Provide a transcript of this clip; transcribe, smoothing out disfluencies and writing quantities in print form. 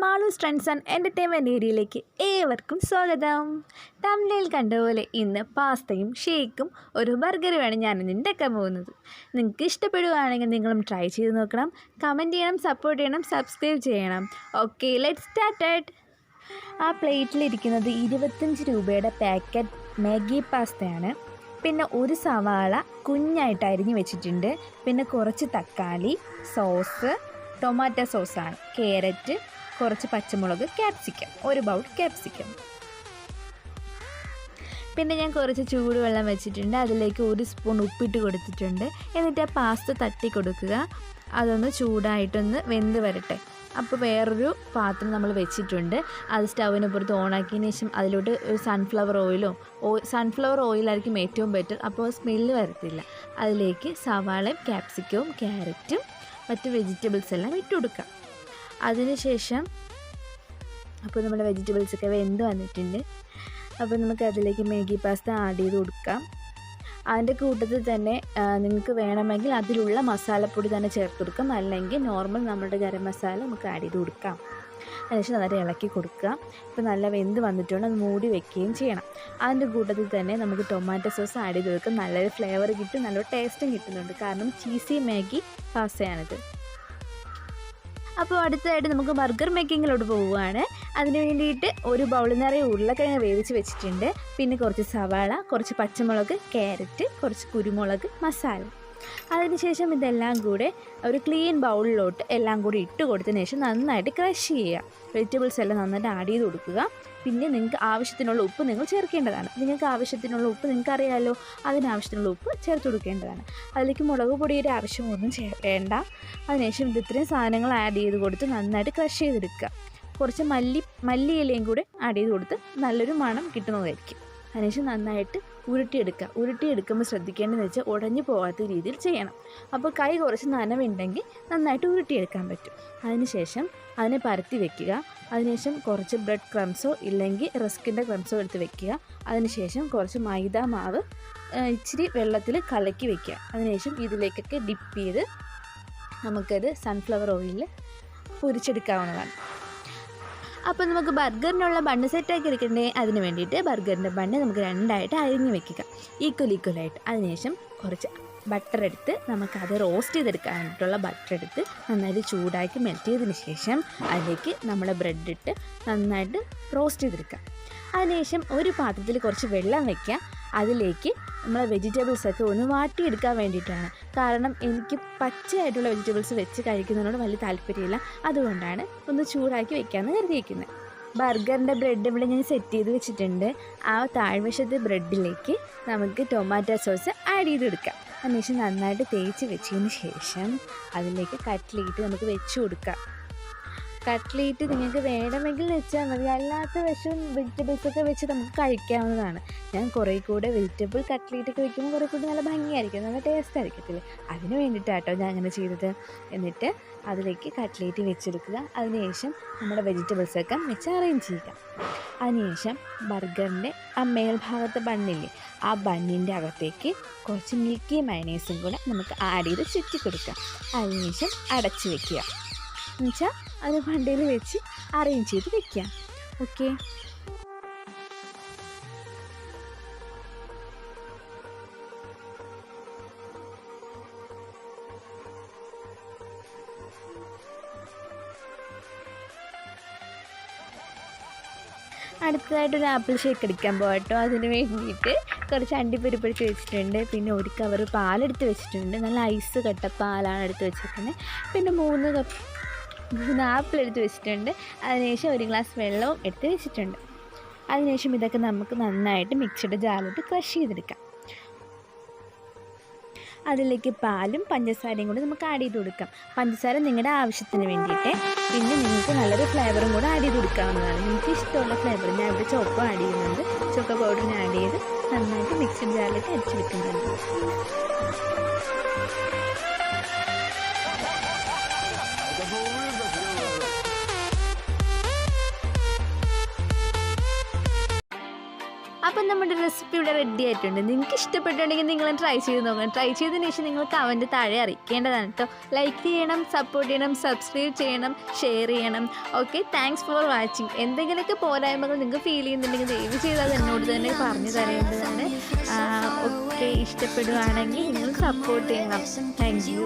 Malu's trends and entertainment ഏരിയയിലേക്ക് ഏവർക്കും സ്വാഗതം. തംബ്നെയിൽ കണ്ടപോലെ ഇന്ന് പാസ്തയും ഷേക്കും ഒരു ബർഗറുമാണ് ഞാൻ ഉണ്ടാക്കാൻ പോകുന്നത്. നിങ്ങൾക്ക് ഇഷ്ടപ്പെടുകയാണെങ്കിൽ നിങ്ങളും ട്രൈ ചെയ്ത് നോക്കണം. കമൻറ്റ് ചെയ്യണം, സപ്പോർട്ട് ചെയ്യണം, സബ്സ്ക്രൈബ് ചെയ്യണം. Okay, let's start. ആ പ്ലേറ്റിലിരിക്കുന്നത് 25 രൂപയുടെ പാക്കറ്റ് മാഗി പാസ്തയാണ്. പിന്നെ ഒരു സവാള കുഞ്ഞായിട്ട് അരിഞ്ഞ് വെച്ചിട്ടുണ്ട്. പിന്നെ കുറച്ച് തക്കാളി, സോസ്, ടൊമാറ്റോ സോസാണ്, ക്യാരറ്റ്, കുറച്ച് പച്ചമുളക്, ക്യാപ്സിക്കം, ഒരു ബൗൾ ക്യാപ്സിക്കം. പിന്നെ ഞാൻ കുറച്ച് ചൂടുവെള്ളം വെച്ചിട്ടുണ്ട്. അതിലേക്ക് 1 സ്പൂൺ ഉപ്പിട്ട് കൊടുത്തിട്ടുണ്ട്. എന്നിട്ട് ആ പാസ്ത തട്ടി കൊടുക്കുക. അതൊന്ന് ചൂടായിട്ടൊന്ന് വെന്ത് വരട്ടെ. അപ്പോൾ വേറൊരു പാത്രം നമ്മൾ വെച്ചിട്ടുണ്ട്. അത് സ്റ്റൗവിന് പുറത്ത് ഓണാക്കിയതിന് ശേഷം അതിലോട്ട് ഒരു സൺഫ്ലവർ ഓയിലായിരിക്കും ഏറ്റവും ബെറ്റർ. അപ്പോൾ സ്മെല്ല് വരത്തില്ല. അതിലേക്ക് സവാളയും ക്യാപ്സിക്കവും ക്യാരറ്റും മറ്റ് വെജിറ്റബിൾസ് എല്ലാം ഇട്ട് കൊടുക്കാം. അതിനുശേഷം അപ്പോൾ നമ്മുടെ വെജിറ്റബിൾസൊക്കെ വെന്ത് വന്നിട്ടുണ്ട്. അപ്പോൾ നമുക്ക് അതിലേക്ക് മാഗി പാസ്ത ആഡ് ചെയ്ത് കൊടുക്കാം. അതിൻ്റെ കൂട്ടത്തിൽ തന്നെ നിങ്ങൾക്ക് വേണമെങ്കിൽ അതിലുള്ള മസാലപ്പൊടി തന്നെ ചേർത്ത് കൊടുക്കാം. അല്ലെങ്കിൽ നോർമൽ നമ്മുടെ ഗരം മസാല നമുക്ക് ആഡ് ചെയ്ത് കൊടുക്കാം. അതിനുശേഷം നന്നായിട്ട് ഇളക്കി കൊടുക്കുക. ഇപ്പോൾ നല്ല വെന്ത് വന്നിട്ടുണ്ട്. അത് മൂടി വെക്കുകയും ചെയ്യണം. അതിൻ്റെ കൂട്ടത്തിൽ തന്നെ നമുക്ക് ടൊമാറ്റോ സോസ് ആഡ് ചെയ്ത് കൊടുക്കാം. നല്ലൊരു ഫ്ലേവർ കിട്ടും, നല്ലൊരു ടേസ്റ്റും കിട്ടുന്നുണ്ട്. കാരണം ചീസി മാഗി പാസ്തയാണിത്. അപ്പോൾ അടുത്തതായിട്ട് നമുക്ക് ബർഗർ മേക്കിങ്ങിലോട്ട് പോവുകയാണ്. അതിന് വേണ്ടിയിട്ട് ഒരു ബൗൾ നിറയെ ഉരുളക്കിഴങ്ങ് വേവിച്ച് വെച്ചിട്ടുണ്ട്. പിന്നെ കുറച്ച് സവാള, കുറച്ച് പച്ചമുളക്, ക്യാരറ്റ്, കുറച്ച് കുരുമുളക്, മസാല. അതിനുശേഷം ഇതെല്ലാം കൂടെ ഒരു ക്ലീൻ ബൗളിലോട്ട് എല്ലാം കൂടി ഇട്ട് കൊടുത്തതിന് ശേഷം നന്നായിട്ട് ക്രഷ് ചെയ്യുക. വെജിറ്റബിൾസ് എല്ലാം നന്നായിട്ട് ആഡ് ചെയ്ത് കൊടുക്കുക. പിന്നെ നിങ്ങൾക്ക് ആവശ്യത്തിനുള്ള ഉപ്പ് നിങ്ങൾ ചേർക്കേണ്ടതാണ്. നിങ്ങൾക്ക് ആവശ്യത്തിനുള്ള ഉപ്പ് നിങ്ങൾക്കറിയാമല്ലോ, അതിനാവശ്യത്തിനുള്ള ഉപ്പ് ചേർത്ത് കൊടുക്കേണ്ടതാണ്. അതിലേക്ക് മുളക് പൊടിയുടെ ആവശ്യമൊന്നും വേണ്ട. അതിനുശേഷം ഇത്രയും സാധനങ്ങൾ ആഡ് ചെയ്ത് കൊടുത്ത് നന്നായിട്ട് ക്രഷ് ചെയ്തെടുക്കുക. കുറച്ച് മല്ലിയിലയും കൂടെ ആഡ് ചെയ്ത് കൊടുത്ത് നല്ലൊരു മണം കിട്ടുന്നതായിരിക്കും. അതിനുശേഷം നന്നായിട്ട് ഉരുട്ടിയെടുക്കുമ്പോൾ ശ്രദ്ധിക്കേണ്ടതെന്ന് വെച്ചാൽ ഉടഞ്ഞു പോകാത്ത രീതിയിൽ ചെയ്യണം. അപ്പോൾ കൈ കുറച്ച് നനവുണ്ടെങ്കിൽ നന്നായിട്ട് ഉരുട്ടിയെടുക്കാൻ പറ്റും. അതിനുശേഷം അതിനെ പരത്തി വെക്കുക. അതിനുശേഷം കുറച്ച് ബ്രെഡ് ക്രംസോ ഇല്ലെങ്കിൽ റസ്കിൻ്റെ ക്രംസോ എടുത്ത് വെക്കുക. അതിനുശേഷം കുറച്ച് മൈദ മാവ് ഇച്ചിരി വെള്ളത്തിൽ കലക്കി വെക്കുക. അതിനുശേഷം ഇതിലേക്കൊക്കെ ഡിപ്പ് ചെയ്ത് നമുക്കത് സൺഫ്ലവർ ഓയിലിൽ പൊരിച്ചെടുക്കാവുന്നതാണ്. അപ്പോൾ നമുക്ക് ബർഗറിനുള്ള ബണ്ണ് സെറ്റാക്കി എടുക്കണ്ടേ. അതിന് വേണ്ടിയിട്ട് ബർഗറിൻ്റെ ബണ്ണ് നമുക്ക് രണ്ടായിട്ട് അരിഞ്ഞ് വെക്കുക, ഈക്വലായിട്ട്. അതിനുശേഷം കുറച്ച് ബട്ടർ എടുത്ത് നമുക്കത് റോസ്റ്റ് ചെയ്തെടുക്കാനായിട്ടുള്ള ബട്ടർ എടുത്ത് നന്നായിട്ട് ചൂടാക്കി മെൽറ്റ് ചെയ്തതിന് ശേഷം അതിലേക്ക് നമ്മൾ ബ്രെഡ് ഇട്ട് നന്നായിട്ട് റോസ്റ്റ് ചെയ്തെടുക്കുക. അതിനുശേഷം ഒരു പാത്രത്തിൽ കുറച്ച് വെള്ളം വയ്ക്കുക. അതിലേക്ക് നമ്മളെ വെജിറ്റബിൾസൊക്കെ ഒന്ന് വാട്ടിയെടുക്കാൻ വേണ്ടിയിട്ടാണ്. കാരണം എനിക്ക് പച്ചയായിട്ടുള്ള വെജിറ്റബിൾസ് വെച്ച് കഴിക്കുന്നതിനോട് വലിയ താല്പര്യമില്ല. അതുകൊണ്ടാണ് ഒന്ന് ചൂടാക്കി വെക്കാമെന്ന് കരുതിയിരിക്കുന്നത്. ബർഗറിൻ്റെ ബ്രെഡ് ഇവിടെ ഞാൻ സെറ്റ് ചെയ്ത് വെച്ചിട്ടുണ്ട്. ആ താഴ്വശത്തെ ബ്രെഡിലേക്ക് നമുക്ക് ടൊമാറ്റോ സോസ് ആഡ് ചെയ്ത് കൊടുക്കാം. അതിനുശേഷം നന്നായിട്ട് തേച്ച് വെച്ചതിന് ശേഷം അതിലേക്ക് കട്ട്ലേറ്റ് നമുക്ക് വെച്ച് കൊടുക്കാം. കട്ട്ലേറ്റ് നിങ്ങൾക്ക് വേണമെങ്കിൽ വെച്ചാൽ മതി. അല്ലാത്ത വശം വെജിറ്റബിൾസൊക്കെ വെച്ച് നമുക്ക് കഴിക്കാവുന്നതാണ്. ഞാൻ കുറേ കൂടെ വെജിറ്റബിൾ കട്ട്ലേറ്റൊക്കെ വെക്കുമ്പോൾ കുറേ കൂടി നല്ല ഭംഗിയായിരിക്കും, നല്ല ടേസ്റ്റ് ആയിരിക്കത്തില്ലേ. അതിന് വേണ്ടിയിട്ടാട്ടോ ഞാൻ അങ്ങനെ ചെയ്തത്. എന്നിട്ട് അതിലേക്ക് കട്ട്ലേറ്റ് വെച്ചെടുക്കുക. അതിനുശേഷം നമ്മുടെ വെജിറ്റബിൾസൊക്കെ വെച്ച് അറേഞ്ച് ചെയ്യുക. അതിനുശേഷം ബർഗറിൻ്റെ ആ മേൽഭാഗത്തെ ബണ്ണില്ലേ, ആ ബണ്ണിൻ്റെ അകത്തേക്ക് കുറച്ച് മിൽക്കി മയണൈസും കൂടെ നമുക്ക് ആഡ് ചെയ്ത് ചുറ്റി കൊടുക്കാം. അതിനുശേഷം അടച്ച് വെക്കുക. എന്നുവെച്ചാൽ അത് വണ്ടിയിൽ വെച്ച് അറേഞ്ച് ചെയ്ത് വെക്കാം. ഓക്കെ, അടുത്തതായിട്ടൊരു ആപ്പിൾ ഷേക്ക് അടിക്കാൻ പോകട്ടോ. അതിന് വേണ്ടിയിട്ട് കുറച്ച് അണ്ടിപ്പരിപ്പ് എടുത്ത് വെച്ചിട്ടുണ്ട്. പിന്നെ ഒരു കവർ പാലെടുത്ത് വെച്ചിട്ടുണ്ട്. നല്ല ഐസ് കട്ട പാലാണ് എടുത്ത് വെച്ചിരിക്കുന്നത്. പിന്നെ 3 ആപ്പിൾ എടുത്ത് വെച്ചിട്ടുണ്ട്. അതിനുശേഷം 1 ഗ്ലാസ് വെള്ളവും എടുത്ത് വെച്ചിട്ടുണ്ട്. അതിനുശേഷം ഇതൊക്കെ നമുക്ക് നന്നായിട്ട് മിക്സിയുടെ ജാറിലോട്ട് ക്രഷ് ചെയ്തെടുക്കാം. അതിലേക്ക് പാലും പഞ്ചസാരയും കൂടി നമുക്ക് ആഡ് ചെയ്ത് കൊടുക്കാം. പഞ്ചസാര നിങ്ങളുടെ ആവശ്യത്തിന് വേണ്ടിയിട്ട്. പിന്നെ നിങ്ങൾക്ക് നല്ലൊരു ഫ്ലേവറും കൂടെ ആഡ് ചെയ്ത് കൊടുക്കാവുന്നതാണ്. നിങ്ങൾക്ക് ഇഷ്ടമുള്ള ഫ്ലേവർ. ഞാൻ ഇവിടെ ചോക്കോ ആഡ് ചെയ്യുന്നുണ്ട്. ചോക്കോ പൗഡറിന് ആഡ് ചെയ്ത് നന്നായിട്ട് മിക്സിയുടെ ജാറിലേക്ക് അടിച്ചെടുക്കുന്നുണ്ട്. അപ്പം നമ്മുടെ റെസിപ്പി ഇവിടെ റെഡി ആയിട്ടുണ്ട്. നിങ്ങൾക്ക് ഇഷ്ടപ്പെട്ടുണ്ടെങ്കിൽ നിങ്ങൾ ട്രൈ ചെയ്ത് നോക്കണം. ട്രൈ ചെയ്തതിന് ശേഷം നിങ്ങൾ കമൻറ്റ് താഴെ അറിയിക്കേണ്ടതാണ് കേട്ടോ. ലൈക്ക് ചെയ്യണം, സപ്പോർട്ട് ചെയ്യണം, സബ്സ്ക്രൈബ് ചെയ്യണം, ഷെയർ ചെയ്യണം. Okay, thanks for watching. എന്തെങ്കിലുമൊക്കെ പോരായ്മകൾ നിങ്ങൾക്ക് ഫീൽ ചെയ്യുന്നുണ്ടെങ്കിൽ ദയവ് ചെയ്ത് അത് എന്നോട് തന്നെ പറഞ്ഞു തരേണ്ടതാണ്. ഓക്കെ, ഇഷ്ടപ്പെടുകയാണെങ്കിൽ നിങ്ങൾ സപ്പോർട്ട് ചെയ്യണം. Thank you.